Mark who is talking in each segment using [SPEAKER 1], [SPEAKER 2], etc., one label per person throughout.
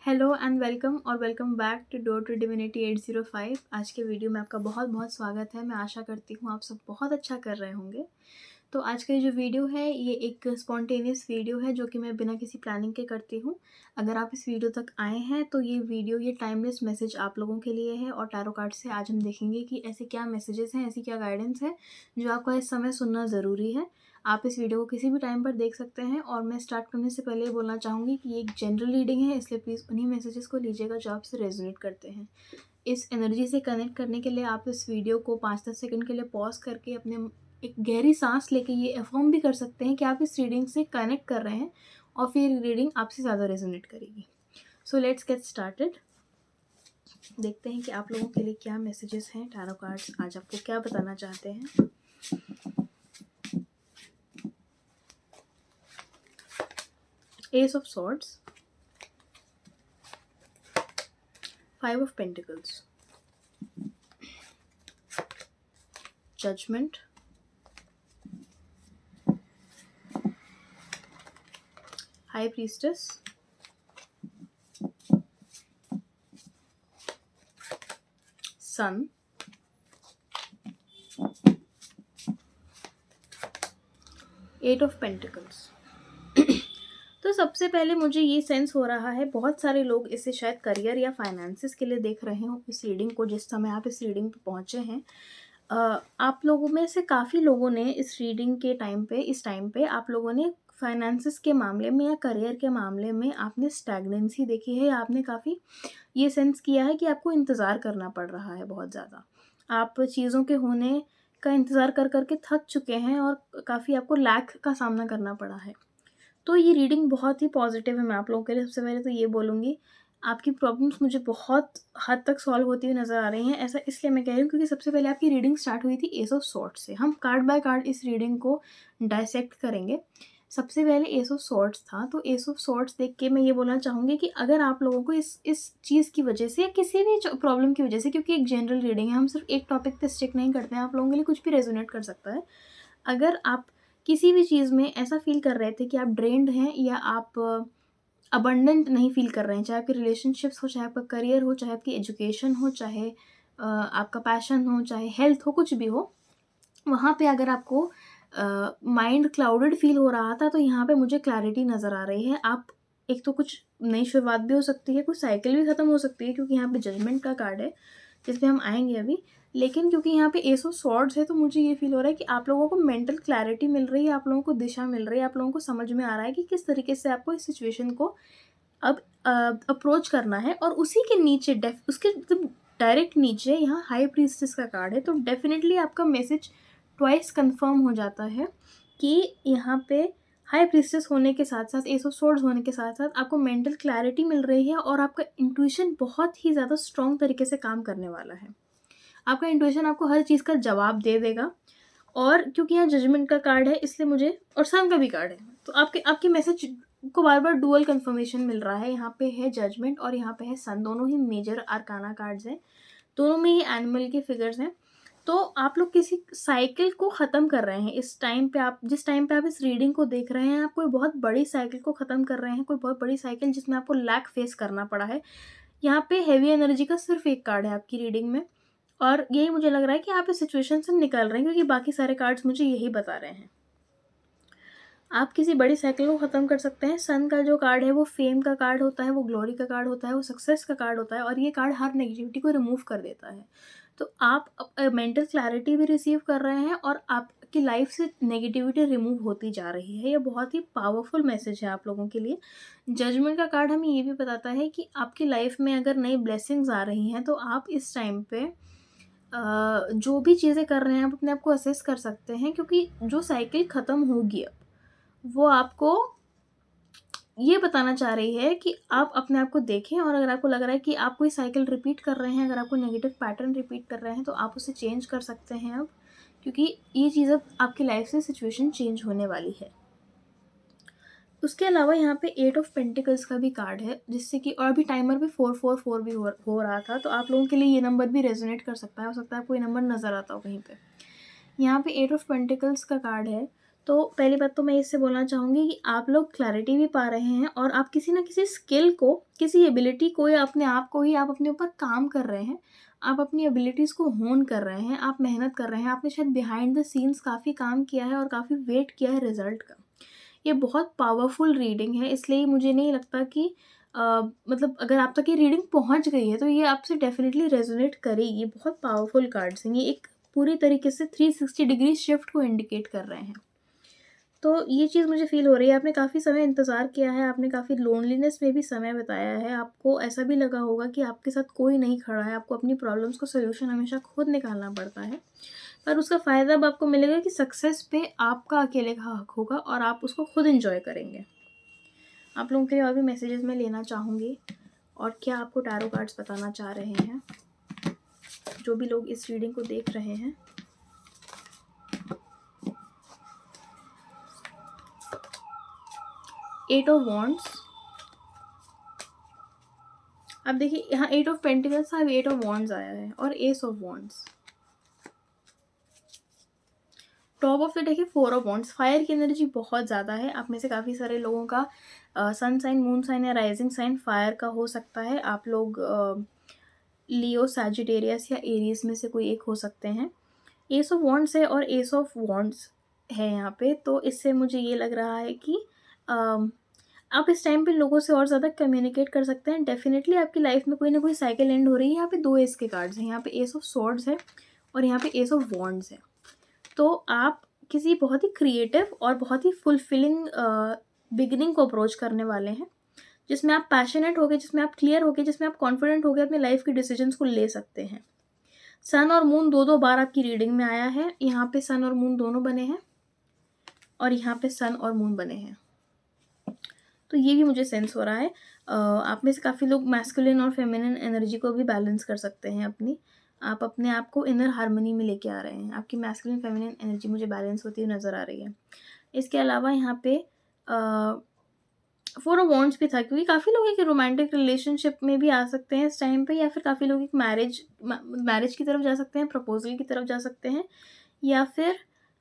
[SPEAKER 1] Hello and welcome back to door to divinity 805। आज के video में आपका बहुत बहुत स्वागत है। मैं आशा करती हूँ आप सब बहुत अच्छा कर रहे होंगे। तो आज का ये जो वीडियो है ये एक स्पॉन्टेनियस वीडियो है जो कि मैं बिना किसी प्लानिंग के करती हूँ। अगर आप इस वीडियो तक आए हैं तो ये वीडियो ये टाइमलेस मैसेज आप लोगों के लिए है और टैरो कार्ड से आज हम देखेंगे कि ऐसे क्या मैसेजेस हैं, ऐसी क्या गाइडेंस है जो आपको इस समय सुनना ज़रूरी है। आप इस वीडियो को किसी भी टाइम पर देख सकते हैं और मैं स्टार्ट करने से पहले ये बोलना चाहूँगी कि ये एक जनरल रीडिंग है, इसलिए प्लीज़ उन्हीं मैसेजेस को लीजिएगा जो आपसे रेजोनेट करते हैं। इस एनर्जी से कनेक्ट करने के लिए आप इस वीडियो को 5-10 सेकंड के लिए पॉज करके अपने एक गहरी सांस लेके ये अफर्म भी कर सकते हैं कि आप इस रीडिंग से कनेक्ट कर रहे हैं और फिर रीडिंग आपसे ज़्यादा रेजोनेट करेगी। So let's get started. देखते हैं कि आप लोगों के लिए क्या मैसेजेस हैं। टैरो कार्ड्स आज आपको क्या बताना चाहते हैं। S of swords, 5 of Pentacles, Judgment, High Priestess, Sun, Eight of Pentacles। तो सबसे पहले मुझे ये सेंस हो रहा है बहुत सारे लोग इसे शायद करियर या फाइनेंसिस के लिए देख रहे हो इस रीडिंग को। जिस समय आप इस रीडिंग पे पहुँचे हैं आप लोगों में से काफ़ी लोगों ने इस रीडिंग के इस टाइम पे आप लोगों ने फाइनेंसिस के मामले में या करियर के मामले में आपने स्टैग्नेंसी देखी है या आपने काफ़ी ये सेंस किया है कि आपको इंतज़ार करना पड़ रहा है बहुत ज़्यादा। आप चीज़ों के होने का इंतज़ार कर कर के थक चुके हैं और काफ़ी आपको लैक का सामना करना पड़ा है। तो ये रीडिंग बहुत ही पॉजिटिव है। मैं आप लोगों के लिए सबसे पहले तो ये बोलूँगी, आपकी प्रॉब्लम्स मुझे बहुत हद तक सॉल्व होती हुई नज़र आ रही हैं। ऐसा इसलिए मैं कह रही हूँ क्योंकि सबसे पहले आपकी रीडिंग स्टार्ट हुई थी एस ऑफ सॉर्ड्स से। हम कार्ड बाय कार्ड इस रीडिंग को डायसेक्ट करेंगे। सबसे पहले एस ऑफ सॉर्ड्स था, तो एस ऑफ सॉर्ड्स देख के मैं ये बोलना चाहूँगी कि अगर आप लोगों को इस चीज़ की वजह से या किसी भी प्रॉब्लम की वजह से, क्योंकि एक जनरल रीडिंग है, हम सिर्फ एक टॉपिक पे स्टिक नहीं करते हैं, आप लोगों के लिए कुछ भी रेजोनेट कर सकता है। अगर आप किसी भी चीज़ में ऐसा फ़ील कर रहे थे कि आप ड्रेन्ड हैं या आप अबंडेंट नहीं फ़ील कर रहे हैं, चाहे आपके रिलेशनशिप्स हो, चाहे आपका करियर हो, चाहे आपकी एजुकेशन हो, चाहे आपका पैशन हो, चाहे हेल्थ हो, कुछ भी हो, वहाँ पे अगर आपको माइंड क्लाउडेड फ़ील हो रहा था तो यहाँ पे मुझे क्लैरिटी नज़र आ रही है। आप एक तो कुछ नई शुरुआत भी हो सकती है, कुछ साइकिल भी ख़त्म हो सकती है, क्योंकि यहाँ पे जजमेंट का कार्ड है जिस पे हम आएंगे अभी। लेकिन क्योंकि यहाँ पे एस ऑफ सॉर्ड्स है तो मुझे ये फील हो रहा है कि आप लोगों को मेंटल क्लैरिटी मिल रही है, आप लोगों को दिशा मिल रही है, आप लोगों को समझ में आ रहा है कि किस तरीके से आपको इस सिचुएशन को अब अप्रोच करना है। और उसी के नीचे उसके एकदम डायरेक्ट नीचे यहाँ हाई प्रीस्टेस का कार्ड है, तो डेफिनेटली आपका मैसेज ट्वाइस कंफर्म हो जाता है कि यहाँ पे हाई प्रीस्टेस होने के साथ साथ, एस ऑफ सोर्ड्स होने के साथ साथ आपको मेंटल क्लैरिटी मिल रही है और आपका इंट्यूशन बहुत ही ज़्यादा स्ट्रॉन्ग तरीके से काम करने वाला है। आपका इंट्यूशन आपको हर चीज़ का जवाब दे देगा। और क्योंकि यहाँ जजमेंट का कार्ड है इसलिए मुझे, और सन का भी कार्ड है, तो आपके आपके मैसेज को बार बार डुअल कंफर्मेशन मिल रहा है। यहाँ पे है जजमेंट और यहाँ पे है सन, दोनों ही मेजर आर्काना कार्ड्स हैं, दोनों में ही एनिमल के फिगर्स हैं। तो आप लोग किसी साइकिल को ख़त्म कर रहे हैं इस टाइम पे। आप जिस टाइम पे आप इस रीडिंग को देख रहे हैं, आप कोई बहुत बड़ी साइकिल को ख़त्म कर रहे हैं, कोई बहुत बड़ी साइकिल जिसमें आपको लैक फेस करना पड़ा है। यहाँ पे हैवी एनर्जी का सिर्फ एक कार्ड है आपकी रीडिंग में, और यही मुझे लग रहा है कि आप इस सिचुएशन से निकल रहे हैं, क्योंकि बाकी सारे कार्ड्स मुझे यही बता रहे हैं। आप किसी बड़ी साइकिल को ख़त्म कर सकते हैं। सन का जो कार्ड है वो फेम का कार्ड होता है, वो ग्लोरी का कार्ड होता है, वो सक्सेस का कार्ड होता है, और ये कार्ड हर नेगेटिविटी को रिमूव कर देता है। तो आप मेंटल क्लैरिटी भी रिसीव कर रहे हैं और आपकी लाइफ से नेगेटिविटी रिमूव होती जा रही है। ये बहुत ही पावरफुल मैसेज है आप लोगों के लिए। जजमेंट का कार्ड हमें ये भी बताता है कि आपकी लाइफ में अगर नई ब्लेसिंग्स आ रही हैं तो आप इस टाइम पे जो भी चीज़ें कर रहे हैं आप अपने आप को असेस कर सकते हैं, क्योंकि जो साइकिल ख़त्म होगी अब, वो आपको ये बताना चाह रही है कि आप अपने आप को देखें, और अगर आपको लग रहा है कि आप कोई साइकिल रिपीट कर रहे हैं, अगर आपको नेगेटिव पैटर्न रिपीट कर रहे हैं, तो आप उसे चेंज कर सकते हैं अब, क्योंकि ये चीज़ अब आपकी लाइफ से सिचुएशन चेंज होने वाली है। उसके अलावा यहाँ पे 8 ऑफ पेंटिकल्स का भी कार्ड है, जिससे कि और भी टाइमर भी 444 भी हो रहा था, तो आप लोगों के लिए ये नंबर भी रेजोनेट कर सकता है। हो सकता है आपको ये नंबर नज़र आता हो कहीं पे। यहाँ पे 8 ऑफ पेंटिकल्स का कार्ड है, तो पहली बात तो मैं इससे बोलना चाहूँगी कि आप लोग क्लैरिटी भी पा रहे हैं और आप किसी न किसी स्किल को, किसी एबिलिटी को या अपने आप को ही आप अपने ऊपर काम कर रहे हैं। आप अपनी एबिलिटीज़ को होन कर रहे हैं, आप मेहनत कर रहे हैं, आपने शायद बिहाइंड द सीन्स काफ़ी काम किया है और काफ़ी वेट किया है रिज़ल्ट का। ये बहुत पावरफुल रीडिंग है, इसलिए मुझे नहीं लगता कि मतलब अगर आप तक ये रीडिंग पहुँच गई है तो ये आपसे डेफ़िनेटली रेज़ोनेट करेगी। ये बहुत पावरफुल कार्ड्स हैं, ये एक पूरी तरीके से 360 डिग्री शिफ्ट को इंडिकेट कर रहे हैं। तो ये चीज़ मुझे फ़ील हो रही है, आपने काफ़ी समय इंतज़ार किया है, आपने काफ़ी लोनलीनेस में भी समय बिताया है, आपको ऐसा भी लगा होगा कि आपके साथ कोई नहीं खड़ा है, आपको अपनी प्रॉब्लम्स का सॉल्यूशन हमेशा खुद निकालना पड़ता है। पर उसका फ़ायदा अब आपको मिलेगा कि सक्सेस पे आपका अकेले का हक होगा और आप उसको खुद एन्जॉय करेंगे। आप लोगों के लिए और भी मैसेजेस मैं लेना चाहूँगी और क्या आपको टैरो कार्ड्स बताना चाह रहे हैं, जो भी लोग इस रीडिंग को देख रहे हैं। एट ऑफ वॉन्ड्स, अब देखिए यहाँ 8 ऑफ पेंटिकल्स था, अब 8 ऑफ वॉन्ड्स आया है और S of wands. Top of the deck है 4 ऑफ वॉन्ड्स। फायर की एनर्जी बहुत ज़्यादा है। आप में से काफ़ी सारे लोगों का सन साइन, मून साइन या राइजिंग साइन फायर का हो सकता है। आप लोग लियो, सैजिटेरियस या एरीज में से कोई एक हो सकते हैं। एस ऑफ वॉन्ड्स है और एस ऑफ वॉन्ड्स है यहाँ पे, तो इससे मुझे ये लग रहा है कि आप इस टाइम पे लोगों से और ज़्यादा कम्युनिकेट कर सकते हैं। डेफिनेटली आपकी लाइफ में कोई ना कोई साइकिल एंड हो रही है। यहाँ पे 2 एस के कार्ड्स हैं, यहाँ पे एस ऑफ स्वॉर्ड्स है और यहाँ पे एस ऑफ वॉन्ड्स है। तो आप किसी बहुत ही क्रिएटिव और बहुत ही फुलफिलिंग बिगिनिंग को अप्रोच करने वाले हैं, जिसमें आप पैशनेट होगे, जिसमें आप क्लियर होगे, जिसमें आप कॉन्फिडेंट होगे, अपने लाइफ के डिसीजंस को ले सकते हैं। सन और मून 2-2 बार आपकी रीडिंग में आया है। यहाँ पे सन और मून दोनों बने हैं और यहाँ पे सन और मून बने हैं, तो ये भी मुझे सेंस हो रहा है। आप में से काफ़ी लोग मैस्कुलिन और फेमिनिन एनर्जी को भी बैलेंस कर सकते हैं अपनी। आप अपने आप को इनर हार्मनी में लेके आ रहे हैं। आपकी मैस्कुलिन फेमिनिन एनर्जी मुझे बैलेंस होती हुई नज़र आ रही है। इसके अलावा यहाँ पे 4 ऑफ वॉन्ड्स भी था, क्योंकि काफ़ी लोग एक रोमांटिक रिलेशनशिप में भी आ सकते हैं इस टाइम पे, या फिर काफ़ी लोग एक मैरिज की तरफ जा सकते हैं, प्रपोजल की तरफ जा सकते हैं, या फिर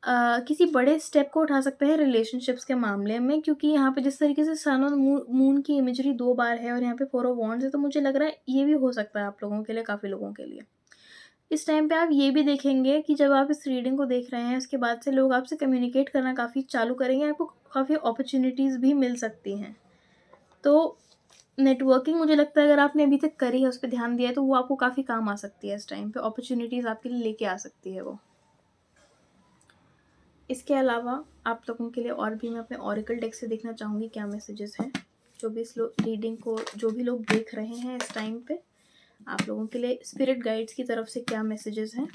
[SPEAKER 1] किसी बड़े स्टेप को उठा सकते हैं रिलेशनशिप्स के मामले में। क्योंकि यहाँ पे जिस तरीके से सन और मून की इमेजरी 2 बार है और यहाँ पे 4 ऑफ वॉन्ड्स है, तो मुझे लग रहा है ये भी हो सकता है आप लोगों के लिए, काफ़ी लोगों के लिए। इस टाइम पे आप ये भी देखेंगे कि जब आप इस रीडिंग को देख रहे हैं, उसके बाद से लोग आपसे कम्युनिकेट करना काफ़ी चालू करेंगे, आपको काफ़ी अपॉर्चुनिटीज़ भी मिल सकती हैं। तो नेटवर्किंग मुझे लगता है अगर आपने अभी तक करी है, उस पर ध्यान दिया है, तो वो आपको काफ़ी काम आ सकती है इस टाइम पे, अपॉर्चुनिटीज़ आपके लिए लेके आ सकती है वो। इसके अलावा आप लोगों के लिए और भी मैं अपने ऑरिकल डेक से देखना चाहूँगी क्या मैसेजेस हैं, जो भी इस रीडिंग को जो भी लोग देख रहे हैं इस टाइम पे, आप लोगों के लिए स्पिरिट गाइड्स की तरफ से क्या मैसेजेस हैं।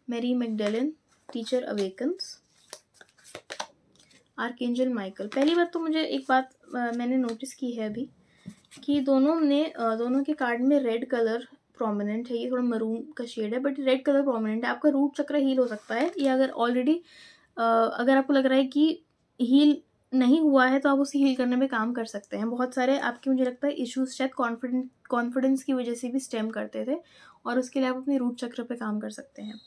[SPEAKER 1] Mary Magdalene, teacher awakens, archangel Michael. पहली बात तो मुझे एक बात मैंने नोटिस की है अभी कि दोनों के कार्ड में रेड कलर प्रोमिनेंट है। ये थोड़ा मरून का शेड है, बट रेड कलर प्रोमिनेंट है। आपका रूट चक्र हील हो सकता है, या अगर ऑलरेडी अगर आपको लग रहा है कि हील नहीं हुआ है, तो आप उसे हील करने में काम कर सकते हैं। बहुत सारे आपके मुझे लगता है इश्यूज शायद कॉन्फिडेंस की वजह से भी स्टेम करते थे, और उसके लिए आप अपने रूट चक्र पे काम कर सकते हैं।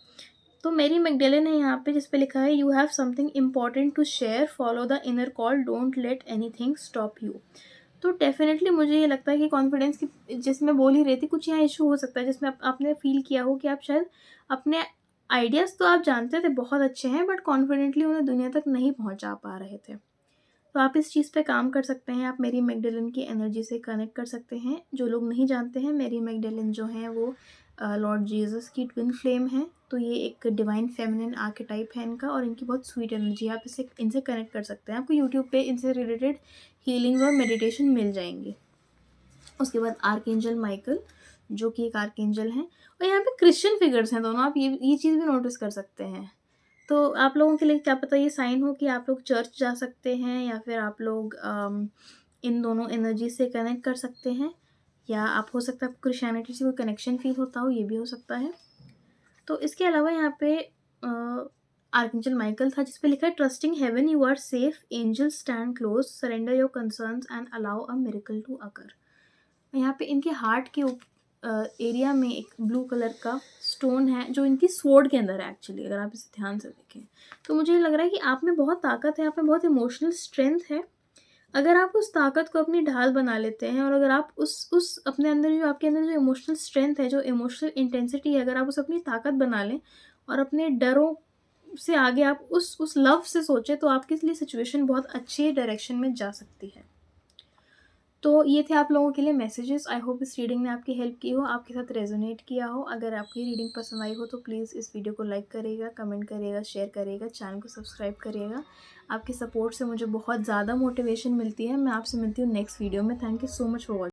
[SPEAKER 1] तो मेरी मैग्डेलिन है यहाँ पे, जिस पे लिखा है you have something important to share, follow the inner call, don't let anything stop you. तो डेफिनेटली मुझे ये लगता है कि कॉन्फिडेंस की, जिसमें बोल ही रही थी, कुछ यहाँ इशू हो सकता है जिसमें आपने फील किया हो कि आप शायद अपने आइडियाज़ तो आप जानते थे बहुत अच्छे हैं, बट कॉन्फिडेंटली उन्हें दुनिया तक नहीं पहुँचा पा रहे थे। तो आप इस चीज़ पे काम कर सकते हैं। आप मेरी मैग्डेलिन की एनर्जी से कनेक्ट कर सकते हैं। जो लोग नहीं जानते हैं, मेरी मैग्डेलिन जो हैं वो लॉर्ड जीसस की ट्विन फ्लेम है। तो ये एक डिवाइन फेमिनिन आर्केटाइप है इनका, और इनकी बहुत स्वीट एनर्जी है। आप इनसे कनेक्ट कर सकते हैं। आपको यूट्यूब पे इनसे रिलेटेड हीलिंग्स और मेडिटेशन मिल जाएंगी। उसके बाद आर्कएंजल माइकल, जो कि एक आर्कएंजल हैं, और यहाँ पे क्रिश्चियन फिगर्स हैं दोनों। आप ये चीज़ भी नोटिस कर सकते हैं। तो आप लोगों के लिए क्या पता ये साइन हो कि आप लोग चर्च जा सकते हैं, या फिर आप लोग इन दोनों एनर्जी से कनेक्ट कर सकते हैं, या आप हो सकता है आपको क्रिश्चियनिटी से कोई कनेक्शन फील होता हो, ये भी हो सकता है। तो इसके अलावा यहाँ पे आर्कएंजल माइकल था, जिस पे लिखा है trusting heaven you are safe, angels stand close, surrender your concerns and allow a miracle to occur. यहाँ पे इनके हार्ट के एरिया में एक ब्लू कलर का स्टोन है जो इनकी स्वॉर्ड के अंदर है एक्चुअली, अगर आप इसे ध्यान से देखें तो मुझे लग रहा है कि आप में बहुत ताकत है, आप में बहुत इमोशनल स्ट्रेंथ है। अगर आप उस ताकत को अपनी ढाल बना लेते हैं और अगर आप उस अपने अंदर जो आपके अंदर जो इमोशनल स्ट्रेंथ है, जो इमोशनल इंटेंसिटी है, अगर आप उसे अपनी ताकत बना लें और अपने डरों से आगे आप उस लव से सोचें, तो आपके लिए सिचुएशन बहुत अच्छी डायरेक्शन में जा सकती है। तो ये थे आप लोगों के लिए मैसेजेस। आई होप इस रीडिंग ने आपकी हेल्प की हो, आपके साथ रेजोनेट किया हो। अगर आपकी रीडिंग पसंद आई हो तो प्लीज़ इस वीडियो को लाइक करिएगा, कमेंट करिएगा, शेयर करिएगा, चैनल को सब्सक्राइब करिएगा। आपकी सपोर्ट से मुझे बहुत ज़्यादा मोटिवेशन मिलती है। मैं आपसे मिलती हूँ नेक्स्ट वीडियो में। Thank you so much for watching.